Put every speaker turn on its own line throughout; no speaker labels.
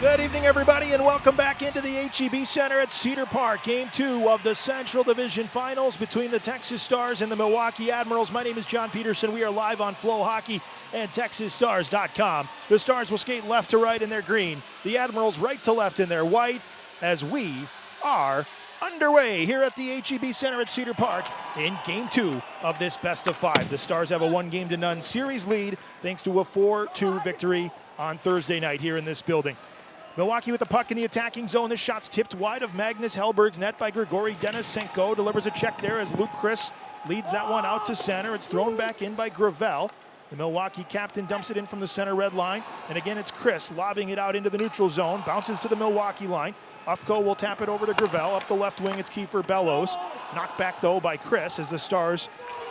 Good evening, everybody, and welcome back into the HEB Center at Cedar Park. Game 2 of the Central Division Finals between the Texas Stars and the Milwaukee Admirals. My name is John Peterson. We are live on FloHockey and TexasStars.com. The Stars will skate left to right in their green. The Admirals right to left in their white, as we are underway here at the HEB Center at Cedar Park in Game 2 of this best-of-5. The Stars have a 1-game-to-none series lead thanks to a 4-2 victory on Thursday night here in this building. Milwaukee with the puck in the attacking zone. The shot's tipped wide of Magnus Hellberg's net by Grigory Denisenko. Delivers a check there as Luke Chris leads that one out to center. It's thrown back in by Gravel. The Milwaukee captain dumps it in from the center red line. And again, it's Chris lobbing it out into the neutral zone. Bounces to the Milwaukee line. Ufko will tap it over to Gravel. Up the left wing, it's Kiefer Bellows. Knocked back, though, by Chris as the Stars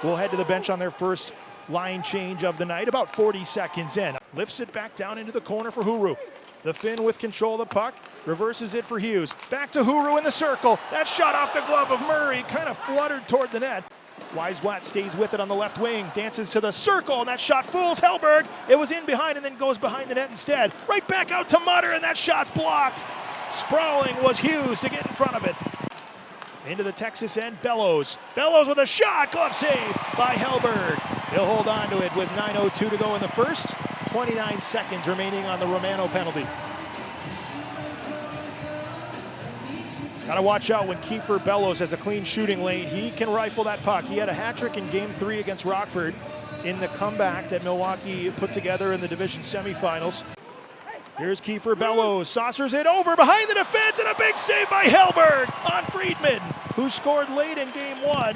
will head to the bench on their first line change of the night. About 40 seconds in. Lifts it back down into the corner for Huru. The Finn with control of the puck, reverses it for Hughes. Back to Huru in the circle. That shot off the glove of Murray, kind of fluttered toward the net. Weisblatt stays with it on the left wing, dances to the circle, and that shot fools Hellberg. It was in behind and then goes behind the net instead. Right back out to Mutter, and that shot's blocked. Sprawling was Hughes to get in front of it. Into the Texas end, Bellows. Bellows with a shot, glove save by Hellberg. He'll hold on to it with 9:02 to go in the first. 29 seconds remaining on the Romano penalty. Gotta watch out when Kiefer Bellows has a clean shooting lane. He can rifle that puck. He had a hat trick in Game 3 against Rockford in the comeback that Milwaukee put together in the division semifinals. Here's Kiefer Bellows, saucers it over behind the defense, and a big save by Hellberg on Friedman, who scored late in Game 1.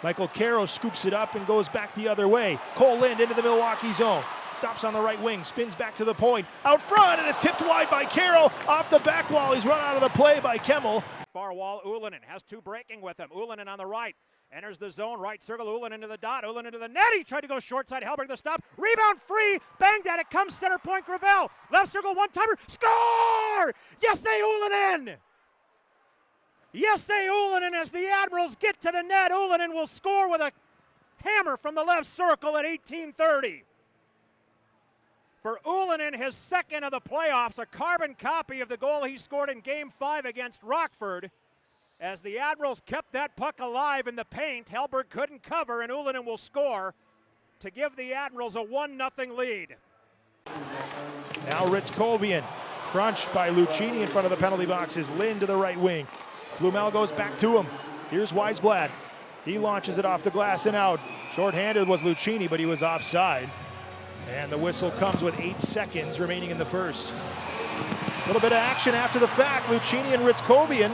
Michael Caro scoops it up and goes back the other way. Kole Lind into the Milwaukee zone. Stops on the right wing, spins back to the point. Out front, and it's tipped wide by Caro. Off the back wall, he's run out of the play by Kemmel.
Far wall, Ullinen has two breaking with him. Ullinen on the right. Enters the zone, right circle, Ullinen into the dot. Ullinen into the net. He tried to go short side. Hellberg the stop. Rebound free. Banged at it. Comes center point, Gravel. Left circle, one-timer. Score! Jesse Ullinen! Jesse Ullinen as the Admirals get to the net. Ullinen will score with a hammer from the left circle at 18:30. For Ullinen, his second of the playoffs, a carbon copy of the goal he scored in Game 5 against Rockford. As the Admirals kept that puck alive in the paint, Hellberg couldn't cover, and Ullinen will score to give the Admirals a 1-0 lead.
Now Ritzkovian, crunched by Lucchini in front of the penalty boxes. Lind to the right wing. Blumel goes back to him. Here's Weisblatt. He launches it off the glass and out. Short-handed was Lucchini, but he was offside. And the whistle comes with 8 seconds remaining in the first. A little bit of action after the fact. Lucchini and Ritzkovian.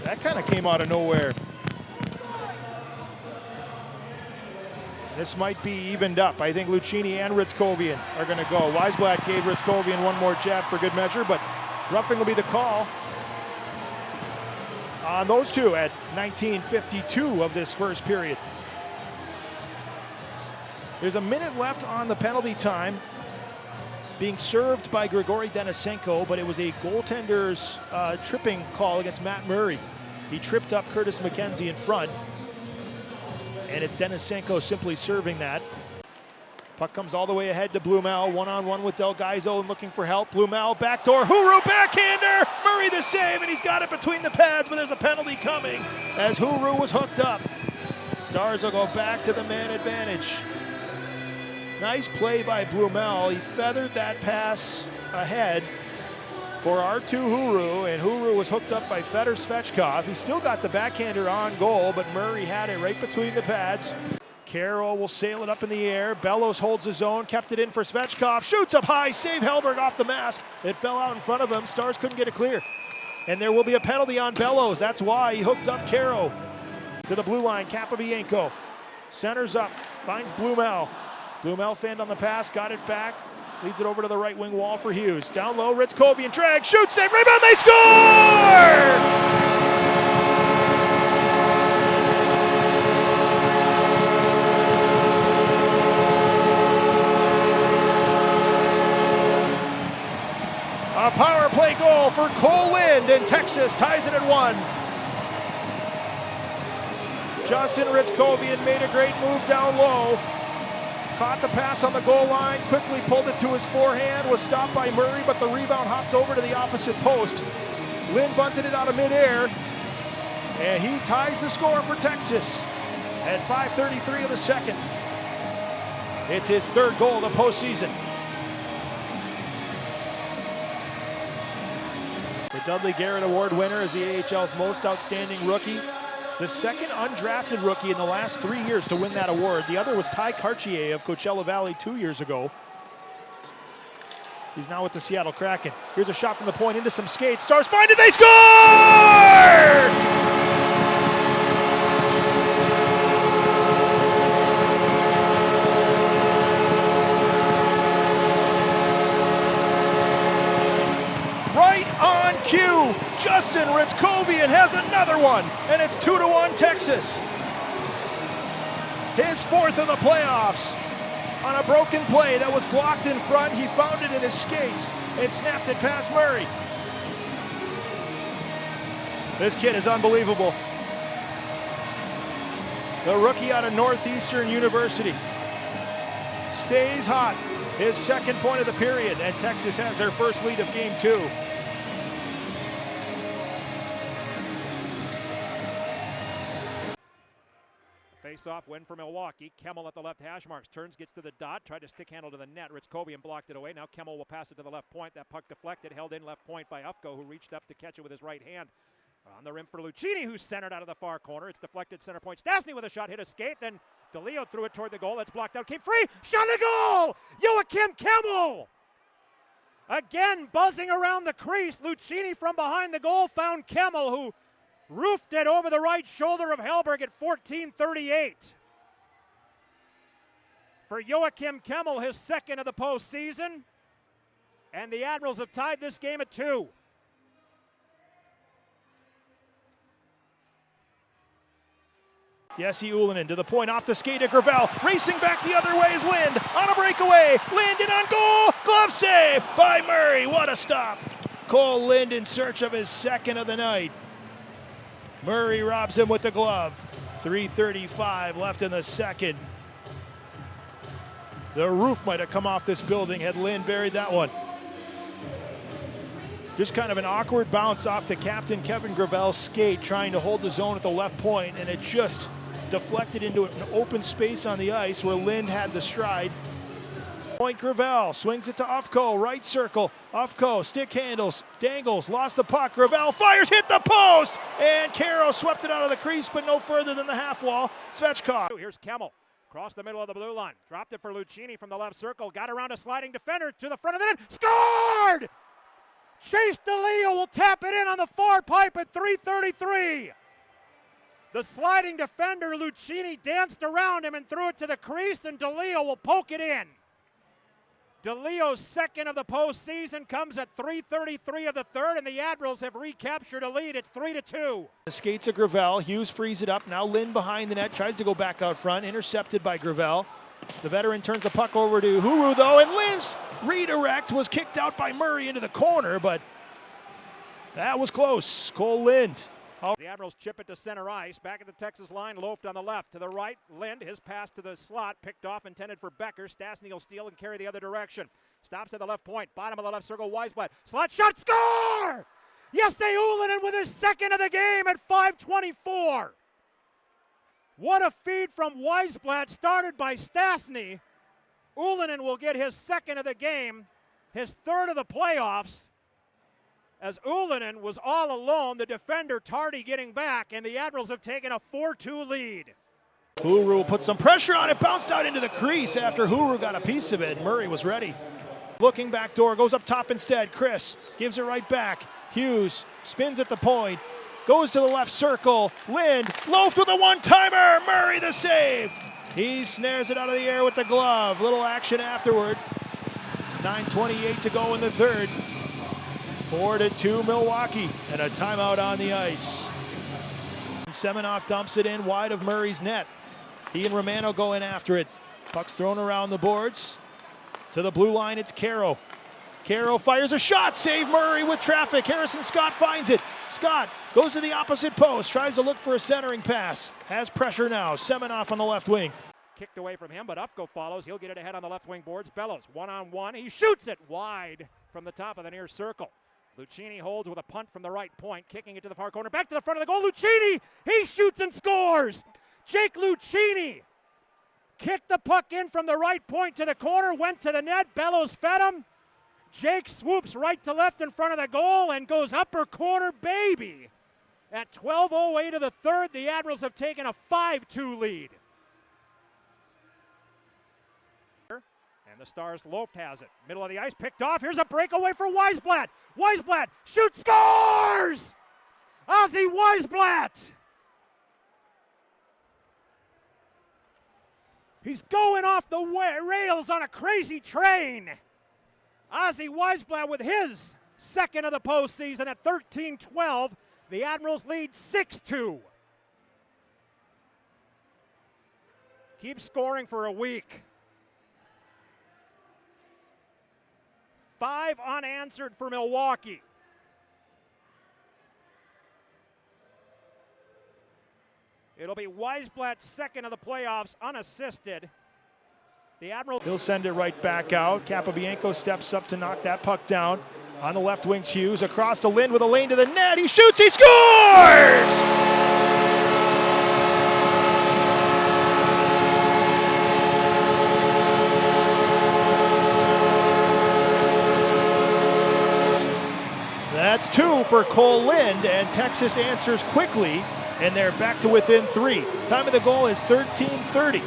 That kind of came out of nowhere. This might be evened up. I think Lucchini and Ritzkovian are going to go. Weisblatt gave Ritzkovian one more jab for good measure, but roughing will be the call on those two at 19:52 of this first period. There's a minute left on the penalty time, being served by Grigory Denisenko, but it was a goaltender's tripping call against Matt Murray. He tripped up Curtis McKenzie in front, and it's Denisenko simply serving that. Puck comes all the way ahead to Blumel, one-on-one with Del Gaizo and looking for help. Blumel, backdoor, Huru, backhander! Murray the save, and he's got it between the pads, but there's a penalty coming as Huru was hooked up. Stars will go back to the man advantage. Nice play by Blumel. He feathered that pass ahead for R2 Huru, and Huru was hooked up by Fedor Svechkov. He still got the backhander on goal, but Murray had it right between the pads. Carroll will sail it up in the air. Bellows holds his own, kept it in for Svechkov. Shoots up high, save Hellberg off the mask. It fell out in front of him. Stars couldn't get it clear. And there will be a penalty on Bellows. That's why he hooked up Carroll to the blue line. Capobianco centers up, finds Blumel. Blumel fanned on the pass, got it back. Leads it over to the right wing wall for Hughes. Down low, Ritzkovian drag, shoots, save, rebound, they score! A power play goal for Kole Lind, and Texas ties it at 1. Justin Ritzkovian made a great move down low. Caught the pass on the goal line, quickly pulled it to his forehand, was stopped by Murray, but the rebound hopped over to the opposite post. Lind bunted it out of midair, and he ties the score for Texas at 5:33 of the second. It's his third goal of the postseason. The Dudley Garrett Award winner is the AHL's most outstanding rookie. The second undrafted rookie in the last 3 years to win that award. The other was Ty Cartier of Coachella Valley 2 years ago. He's now with the Seattle Kraken. Here's a shot from the point into some skates. Stars find it, they score! Right on cue, Justin Ritskovian has another one, and it's 2-1 Texas. His fourth of the playoffs. On a broken play that was blocked in front, he found it in his skates and snapped it past Murray. This kid is unbelievable. The rookie out of Northeastern University stays hot. His second point of the period, and Texas has their first lead of game 2.
Face-off win for Milwaukee. Kemmel at the left hash marks. Turns, gets to the dot. Tried to stick handle to the net. Ritskovian blocked it away. Now Kemmel will pass it to the left point. That puck deflected. Held in left point by Ufko, who reached up to catch it with his right hand. On the rim for Lucchini, who's centered out of the far corner. It's deflected center point. Stastny with a shot. Hit a skate. Then DeLeo threw it toward the goal. That's blocked out. Came free. Shot the goal! Joachim Kemmel! Again buzzing around the crease. Lucchini from behind the goal found Kemmel, who roofed it over the right shoulder of Hellberg at 14:38. For Joachim Kemmel, his second of the postseason. And the Admirals have tied this game at 2.
Jesse Ullinen to the point, off the skate of Gravel. Racing back the other way is Lind. On a breakaway. Lind in on goal. Glove save by Murray. What a stop. Kole Lind in search of his second of the night. Murray robs him with the glove. 3:35 left in the second. The roof might have come off this building had Lind buried that one. Just kind of an awkward bounce off the captain Kevin Gravel's skate, trying to hold the zone at the left point, and it just deflected into an open space on the ice where Lind had the stride. Point Gravel swings it to Ufko, right circle. Ufko stick handles, dangles, lost the puck. Gravel fires, hit the post, and Caro swept it out of the crease, but no further than the half wall. Svechkov.
Here's Kemmel. Across the middle of the blue line. Dropped it for Lucchini from the left circle. Got around a sliding defender to the front of the net. Scored! Chase DeLeo will tap it in on the far pipe at 3:33. The sliding defender, Lucchini, danced around him and threw it to the crease, and DeLeo will poke it in. DeLeo's second of the postseason comes at 3:33 of the third, and the Admirals have recaptured a lead. It's 3-2.
The skates of Gravel. Hughes frees it up. Now Lind behind the net, tries to go back out front, intercepted by Gravel. The veteran turns the puck over to Huru, though, and Lind's redirect was kicked out by Murray into the corner, but that was close. Kole Lind.
The Admirals chip it to center ice. Back at the Texas line, loafed on the left. To the right, Lind, his pass to the slot, picked off, intended for Becker. Stastny will steal and carry the other direction. Stops at the left point, bottom of the left circle, Weisblatt. Slot shot, score! Jesse Ullinen with his second of the game at 5:24. What a feed from Weisblatt, started by Stastny. Ullinen will get his second of the game, his third of the playoffs, as Ullinen was all alone, the defender Tardy getting back, and the Admirals have taken a 4-2 lead.
Huru put some pressure on it, bounced out into the crease after Huru got a piece of it. Murray was ready. Looking back door, goes up top instead. Chris gives it right back. Hughes spins at the point, goes to the left circle. Lind loafed with a one-timer. Murray the save. He snares it out of the air with the glove. Little action afterward. 9:28 to go in the third. 4-2 Milwaukee, and a timeout on the ice. Semenoff dumps it in wide of Murray's net. He and Romano go in after it. Puck's thrown around the boards. To the blue line, it's Caro. Caro fires a shot, save Murray with traffic. Harrison Scott finds it. Scott goes to the opposite post, tries to look for a centering pass. Has pressure now. Semenoff on the left wing.
kicked away from him, but Ufko follows. He'll get it ahead on the left wing boards. Bellows, one-on-one. He shoots it wide from the top of the near circle. Lucchini holds with a punt from the right point, kicking it to the far corner. Back to the front of the goal. Lucchini, he shoots and scores. Jake Lucchini kicked the puck in from the right point to the corner, went to the net. Bellows fed him. Jake swoops right to left in front of the goal and goes upper corner, baby. At 12:08 of the third, the Admirals have taken a 5-2 lead. And the Stars' Loft has it. Middle of the ice, picked off. Here's a breakaway for Weisblatt. Weisblatt shoots, scores! Ozzy Weisblatt! He's going off the rails on a crazy train. Ozzy Weisblatt with his second of the postseason at 13-12. The Admirals lead 6-2. Keep scoring for a week. 5 unanswered for Milwaukee. It'll be Weisblatt's second of the playoffs, unassisted. The Admiral.
He'll send it right back out. Capobianco steps up to knock that puck down. On the left wing's Hughes, across to Lind with a lane to the net. He shoots, he scores! That's 2 for Kole Lind, and Texas answers quickly, and they're back to within 3. Time of the goal is 13:30.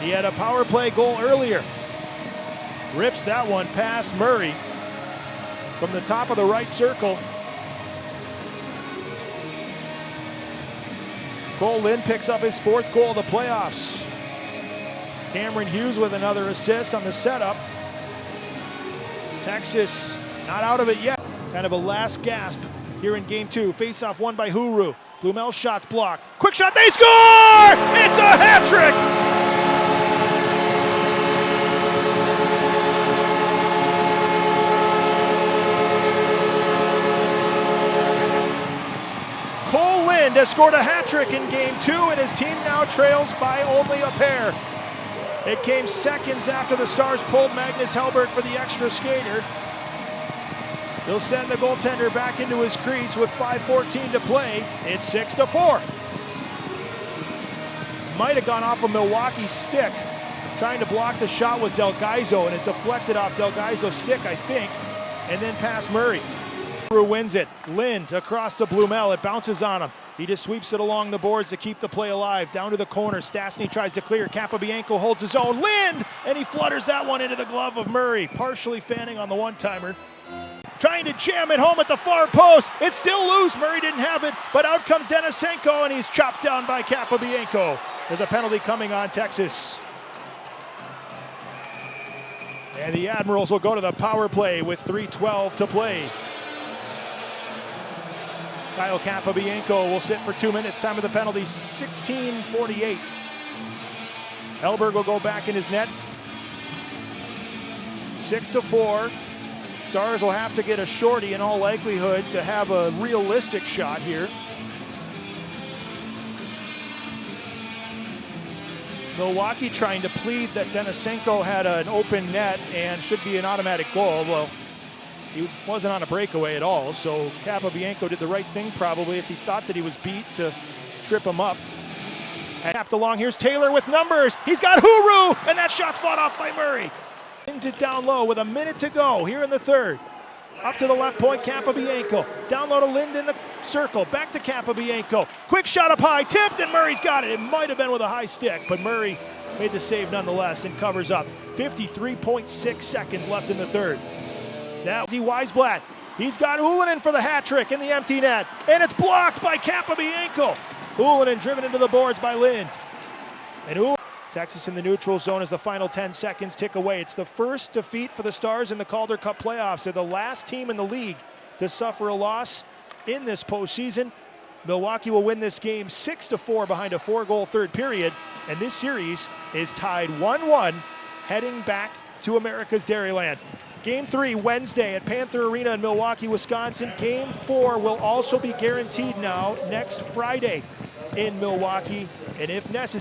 He had a power play goal earlier. Rips that one past Murray from the top of the right circle. Kole Lind picks up his 4th goal of the playoffs. Cameron Hughes with another assist on the setup. Texas not out of it yet. Kind of a last gasp here in game 2. Face-off won by Huru. Blumel's shot's blocked. Quick shot, they score! It's a hat trick! Kole Lind has scored a hat trick in game 2, and his team now trails by only a pair. It came seconds after the Stars pulled Magnus Hellberg for the extra skater. He'll send the goaltender back into his crease with 5:14 to play. It's 6-4. Might have gone off of Milwaukee's stick. Trying to block the shot was Del Gaizo, and it deflected off Del Gaizo's stick, I think, and then past Murray. Huru wins it. Lind across to Blumel. It bounces on him. He just sweeps it along the boards to keep the play alive. Down to the corner. Stastny tries to clear. Capobianco holds his own. Lind! And he flutters that one into the glove of Murray. Partially fanning on the one-timer. Trying to jam it home at the far post. It's still loose. Murray didn't have it, but out comes Denisenko, and he's chopped down by Capobianco. There's a penalty coming on Texas. And the Admirals will go to the power play with 3:12 to play. Kyle Capobianco will sit for 2 minutes. Time of the penalty, 16:48. Hellberg will go back in his net. 6-4. Stars will have to get a shorty in all likelihood to have a realistic shot here. Milwaukee trying to plead that Denisenko had an open net and should be an automatic goal. Well, he wasn't on a breakaway at all, so Capobianco did the right thing probably if he thought that he was beat to trip him up. Tapped along, here's Taylor with numbers. He's got Huru, and that shot's fought off by Murray. Pins it down low with a minute to go here in the third. Up to the left point, Capobianco. Down low to Lind in the circle. Back to Capobianco. Quick shot up high, tipped, and Murray's got it. It might have been with a high stick, but Murray made the save nonetheless and covers up. 53.6 seconds left in the third. Now Weisblatt. He's got Ullinen for the hat trick in the empty net, and it's blocked by Capobianco. Ullinen driven into the boards by Lind. And Texas in the neutral zone as the final 10 seconds tick away. It's the first defeat for the Stars in the Calder Cup playoffs. They're the last team in the league to suffer a loss in this postseason. Milwaukee will win this game 6-4 behind a 4-goal third period, and this series is tied 1-1 heading back to America's Dairyland. Game 3 Wednesday at Panther Arena in Milwaukee, Wisconsin. Game 4 will also be guaranteed now next Friday in Milwaukee, and if necessary,